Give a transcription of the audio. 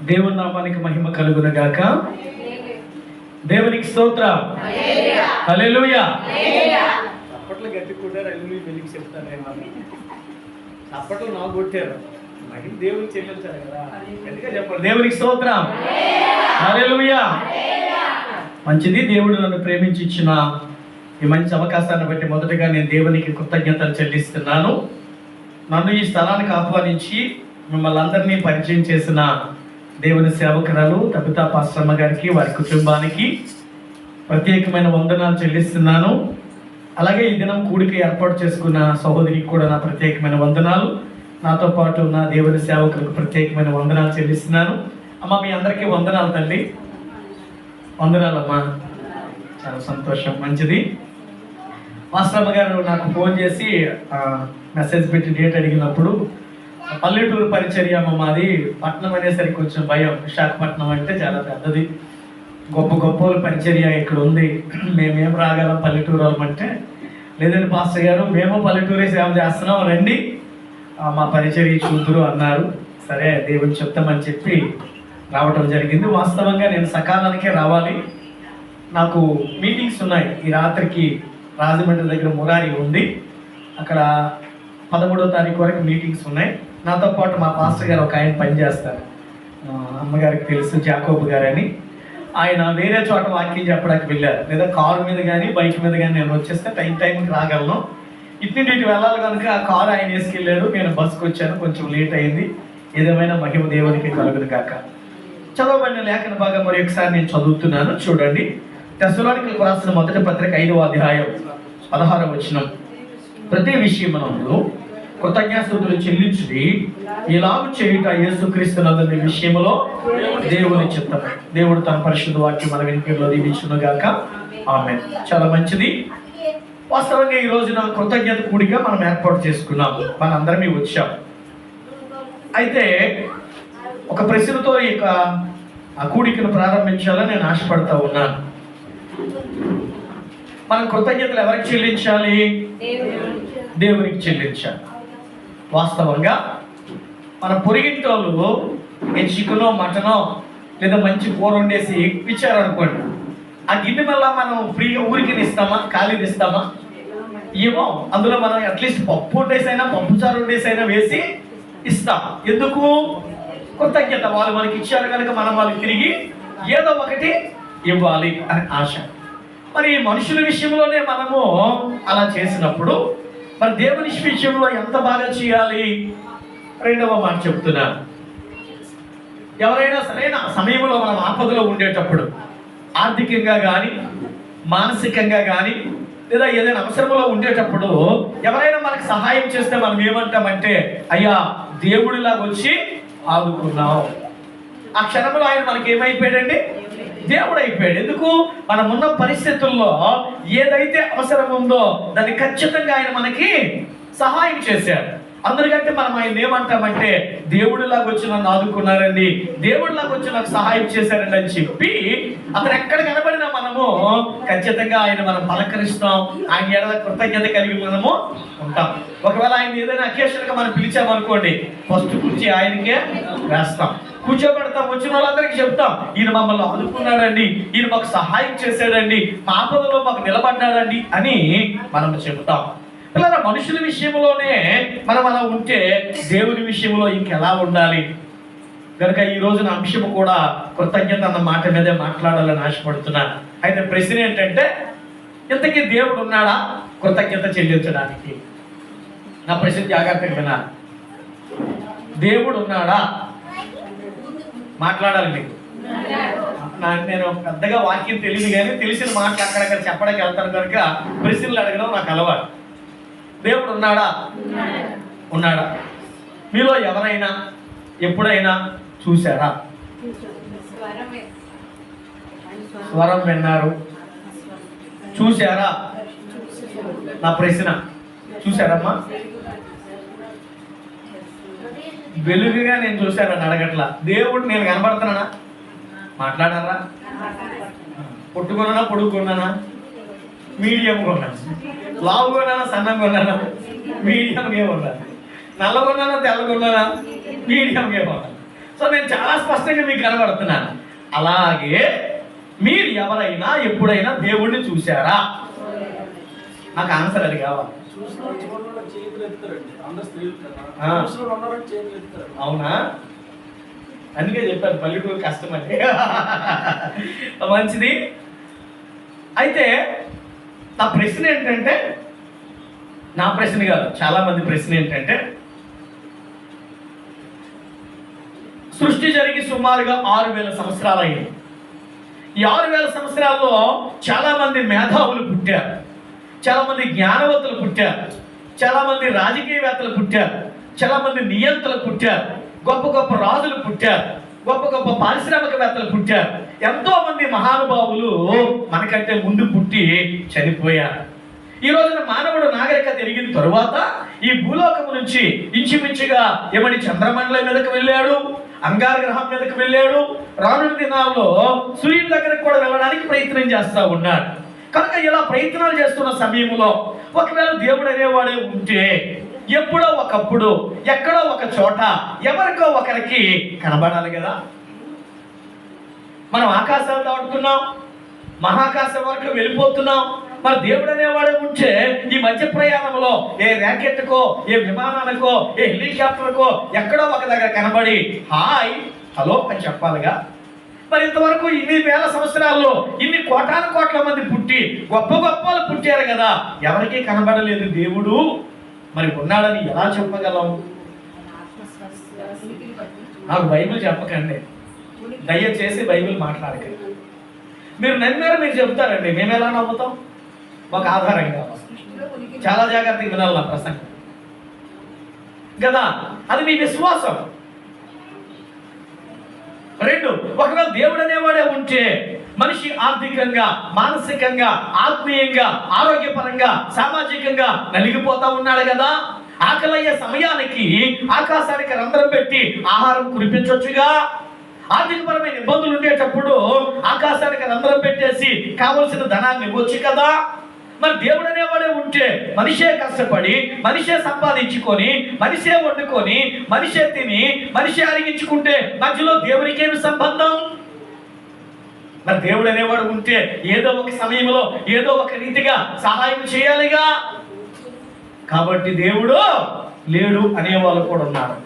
దేవుని నామానికి మహిమ కలుగును గాక. దేవునికి స్తోత్రం. హల్లెలూయా. అప్పట్లో గట్టి కొట్టారు, అల్లుని వెలికి చెప్తాను నేను. అప్పట్లో నాకు కొట్టారు, మహిమ దేవునికి చెల్లించారు కదా. గట్టిగా చెప్పండి, దేవునికి స్తోత్రం. హల్లెలూయా. మంచిది. దేవుడు నన్ను ప్రేమించి ఇచ్చిన ఈ మంచి అవకాశాన్ని బట్టి మొదటగా నేను దేవునికి కృతజ్ఞతలు చెల్లిస్తున్నాను. నన్ను ఈ స్థలానికి ఆహ్వానించి మిమ్మల్ని అందరినీ పరిచయం చేసిన దేవుని సేవకురాలు తబితా పాస్టమ్మ గారికి, వారి కుటుంబానికి ప్రత్యేకమైన వందనాలు చెల్లిస్తున్నాను. అలాగే ఈ దినం కూడిక ఏర్పాటు చేసుకున్న సహోదరికి కూడా నా ప్రత్యేకమైన వందనాలు. నాతో పాటు ఉన్న దేవుని సేవకులకు ప్రత్యేకమైన వందనాలు చెల్లిస్తున్నాను. అమ్మ, మీ అందరికీ వందనాలు తల్లి. వందనాలమ్మా, చాలా సంతోషం. మంచిది. పాస్టమ్మ గారు నాకు ఫోన్ చేసి మెసేజ్ పెట్టి డేట్ అడిగినప్పుడు పల్లెటూరు పరిచర్య మాది, పట్నం అనేసరికి కొంచెం భయం. విశాఖపట్నం అంటే చాలా పెద్దది, గొప్ప గొప్ప పరిచర్య ఇక్కడ ఉంది, మేమేం రాగలం పల్లెటూరు వాళ్ళమంటే, లేదండి పాస్టర్ గారు మేము పల్లెటూరే సేవ చేస్తున్నాం, రండి మా పరిచర్య చూద్దురు అన్నారు. సరే దేవుని చెప్తామని చెప్పి రావటం జరిగింది. వాస్తవంగా నేను సకాలానికే రావాలి. నాకు మీటింగ్స్ ఉన్నాయి. ఈ రాత్రికి రాజమండ్రి దగ్గర మురారి ఉంది, అక్కడ 13వ తారీఖు వరకు మీటింగ్స్ ఉన్నాయి. నాతో పాటు మా పాస్టర్ గారు ఒక ఆయన పనిచేస్తారు, అమ్మగారికి తెలుసు, జాకోబ్ గారు అని. ఆయన వేరే చోట వాక్యం చెప్పడానికి వెళ్ళారు. లేదా కారు మీద కానీ బైక్ మీద కానీ నేను వచ్చేస్తే టైంకి రాగలను. ఇటు వెళ్ళాలి కనుక ఆ కారు ఆయన వేసుకెళ్ళాడు, నేను బస్సుకు వచ్చాను, కొంచెం లేట్ అయింది. ఏదేమైనా మహిమ దేవునికి కలుగును గాక. చదవబడిన లేఖన భాగం మరి ఒకసారి నేను చదువుతున్నాను, చూడండి. తెస్సలోనికీయులకు రాసిన మొదటి పత్రిక 5వ అధ్యాయం 16వ వచనం. ప్రతి విషయమునందు కృతజ్ఞతాస్తుతులు చెల్లించుడి, ఇలాగు చేయుట యేసుక్రీస్తునందుని విషయంలో దేవుని చిత్తం. దేవుడు తన పరిశుద్ధ వాక్యం మన వెనుకలో దీవించును గాక. ఆమేన్. చాలా మంచిది. వాస్తవంగా ఈ రోజున కృతజ్ఞత కూడిక మనం ఏర్పాటు చేసుకున్నాం, మనందరమీ వచ్చాం. అయితే ఒక ప్రశ్నతో ఆ కూడికను ప్రారంభించాలని నేను ఆశపడతా ఉన్నాను. మనం కృతజ్ఞతలు ఎవరికి చెల్లించాలి? దేవునికి చెల్లించాలి. వాస్తవంగా మన పొరిగింటి వాళ్ళు చికెనో మటనో లేదా మంచి కూర వండేసి ఇచ్చారనుకోండి, ఆ గిన్నె వల్ల మనం ఫ్రీగా ఊరికి ఇస్తామా, ఖాళీని ఇస్తామా? ఏమో, అందులో మనం అట్లీస్ట్ పప్పు వండేసైనా, పప్పు చారు వండేసైనా వేసి ఇస్తాం. ఎందుకు? కృతజ్ఞత. వాళ్ళు మనకి ఇచ్చారు కనుక మనం వాళ్ళకి తిరిగి ఏదో ఒకటి ఇవ్వాలి అనే ఆశ. మరి మనుషుల విషయంలోనే మనము అలా చేసినప్పుడు మరి దేవుని విషయంలో ఎంత బాగా చేయాలి? రెండవ మాట చెప్తున్నాను. ఎవరైనా సరైన సమయంలో మనం ఆపదలో ఉండేటప్పుడు, ఆర్థికంగా కానీ మానసికంగా కానీ లేదా ఏదైనా అవసరంలో ఉండేటప్పుడు ఎవరైనా మనకు సహాయం చేస్తే మనం ఏమంటామంటే, అయ్యా దేవుడిలాగా వచ్చి ఆదుకున్నాం. ఆ క్షణంలో ఆయన మనకి ఏమైపోయాడండి? దేవుడు అయిపోయాడు. ఎందుకు? మనం ఉన్న పరిస్థితుల్లో ఏదైతే అవసరం ఉందో దాన్ని ఖచ్చితంగా ఆయన మనకి సహాయం చేశాడు. అందరికంటే మనం ఆయన ఏమంటామంటే, దేవుడిలాగా వచ్చి నన్ను ఆదుకున్నారండి, దేవుడిలాగా వచ్చి నాకు సహాయం చేశారండి అని చెప్పి అతను ఎక్కడ కనబడినా మనము ఖచ్చితంగా ఆయన మనం పలకరిస్తాం. ఆయన ఏదైనా కృతజ్ఞత కలిగి మనము ఉంటాం. ఒకవేళ ఆయన ఏదైనా అకేషన్గా మనం పిలిచామనుకోండి, ఫస్ట్ కుర్చీ ఆయనకే వేస్తాం, కూర్చోబెడతాం. వచ్చిన వాళ్ళందరికీ చెప్తాం, ఈయన మమ్మల్ని ఆదుకున్నాడండి, ఈయన మాకు సహాయం చేశాడండి, మా ఆపదలో మాకు నిలబడ్డాడండి అని మనం చెప్తాం. పిల్లల మనుషుల విషయంలోనే మనం అలా ఉంటే దేవుని విషయంలో ఇంకెలా ఉండాలి? కనుక ఈ రోజున అంశము కూడా కృతజ్ఞత అన్న మాట మీదే మాట్లాడాలని ఆశపడుతున్నాను. అయితే ప్రశ్న ఏంటంటే, ఇంతకీ దేవుడు ఉన్నాడా కృతజ్ఞత చెల్లించడానికి? నా ప్రశ్న జాగ్రత్తగా వినాలి. దేవుడు ఉన్నాడా? మాట్లాడాలి మీకు. నేను పెద్దగా వాక్యం తెలియదు కానీ తెలిసిన మాటలు అక్కడక్కడ చెప్పడానికి వెళ్తాను కనుక ప్రశ్నలు అడగడం నాకు అలవాటు. దేవుడు ఉన్నాడా? ఉన్నాడా? మీలో ఎవరైనా ఎప్పుడైనా చూశారా? స్వరం విన్నారు, చూశారా? నా ప్రశ్న, చూశారమ్మా? వెలుగుగా నేను చూశానని అడగట్లా. దేవుడు నేను కనబడుతున్నానా? మాట్లాడారా? పొట్టుకున్నానా, పొడుక్కున్నానా, మీడియంగా ఉన్నాను, లావుగా ఉన్నానా, సన్నంగా ఉన్నానా, మీడియంగా ఉన్నాను, నల్లగొన్నానా, తెల్లగొన్నానా, మీడియంగా ఉన్నాను. సో నేను చాలా స్పష్టంగా మీకు కనబడుతున్నాను. అలాగే మీరు ఎవరైనా ఎప్పుడైనా దేవుణ్ణి చూశారా? నాకు ఆన్సర్ అది కావాలి. అవునా? అందుకే చెప్పారు పల్లెటూరు కష్టం అంటే. మంచిది. అయితే నా ప్రశ్న ఏంటంటే, నా ప్రశ్న కాదు, చాలా మంది ప్రశ్న ఏంటంటే, సృష్టి జరిగి సుమారుగా 6000 సంవత్సరాలు అయ్యాయి. ఈ 6000 సంవత్సరాల్లో చాలా మంది మేధావులు పుట్టారు, చాలా మంది జ్ఞానవంతులు పుట్టారు, చాలా మంది రాజకీయవేత్తలు పుట్టారు, చాలా మంది నియంతలు పుట్టారు, గొప్ప గొప్ప రాజులు పుట్టారు, గొప్ప గొప్ప పారిశ్రామికవేత్తలు పుట్టారు. ఎంతో మంది మహానుభావులు మనకంటే ముందు పుట్టి చనిపోయారు. ఈ రోజున మానవుడు నాగరికత ఎరిగిన తరువాత ఈ భూలోకం నుంచి ఇంచుమించుగా ఏమని చంద్రమండలం మీదకి వెళ్ళాడు, అంగారగ్రహం మీదకి వెళ్ళాడు, రానున్న దినాల్లో సూర్యుని దగ్గరకు కూడా వెళ్ళడానికి ప్రయత్నం చేస్తూ ఉన్నాడు. కనుక ఇలా ప్రయత్నాలు చేస్తున్న సమయంలో ఒకవేళ దేవుడు అనేవాడే ఉంటే ఎప్పుడో ఒకప్పుడు ఎక్కడో ఒక చోట ఎవరికో ఒకరికి కనబడాలి కదా. మనం ఆకాశాలు దాటుతున్నాం, మహాకాశం వరకు వెళ్ళిపోతున్నాం. మరి దేవుడు అనేవాడే ఉంటే ఈ మధ్య ప్రయాణంలో ఏ ర్యాకెట్కో, ఏ విమానానికో, ఏ హెలికాప్టర్కో ఎక్కడో ఒక దగ్గర కనబడి హాయ్ హలో అని చెప్పాలిగా. మరి ఇంతవరకు ఇన్ని వేల సంవత్సరాల్లో ఇన్ని కోటాను కోట్ల మంది పుట్టి గొప్ప గొప్పలు పుట్టారు కదా, ఎవరికీ కనబడలేదు దేవుడు. మరి ఉన్నాడని ఎలా చెప్పగలం? నాకు బైబిల్ చెప్పకండి, దయచేసి బైబిల్ మాట్లాడకండి. మీరు నమ్మారు, మీరు చెప్తారండి, మేము ఎలా నమ్ముతాం? ఒక ఆధారం కావాలి. చాలా జాగ్రత్తగా వినాలి నా ప్రసంగం కదా, అది మీ విశ్వాసం. రెండు, ఒకవేళ దేవుడు అనేవాడే ఉంటే మనిషి ఆర్థికంగా, మానసికంగా, ఆత్మీయంగా, ఆరోగ్యపరంగా, సామాజికంగా నలిగిపోతా ఉన్నాడు కదా. ఆకలయ్యే సమయానికి ఆకాశానికి రంధ్రం పెట్టి ఆహారం కురిపించవచ్చుగా. ఆర్థికపరమైన ఇబ్బందులు ఉండేటప్పుడు ఆకాశానికి రంధ్రం పెట్టేసి కావలసిన ధనాన్ని ఇవ్వచ్చు కదా. మరి దేవుడు అనేవాడే ఉంటే మనిషే కష్టపడి, మనిషే సంపాదించుకొని, మనిషే వండుకొని, మనిషే తిని, మనిషే అరిగించుకుంటే మధ్యలో దేవునికేమి సంబంధం? మరి దేవుడు అనేవాడు ఉంటే ఏదో ఒక సమయంలో ఏదో ఒక రీతిగా సహాయం చేయాలిగా. కాబట్టి దేవుడు లేడు అనేవాళ్ళు కూడా ఉన్నారు.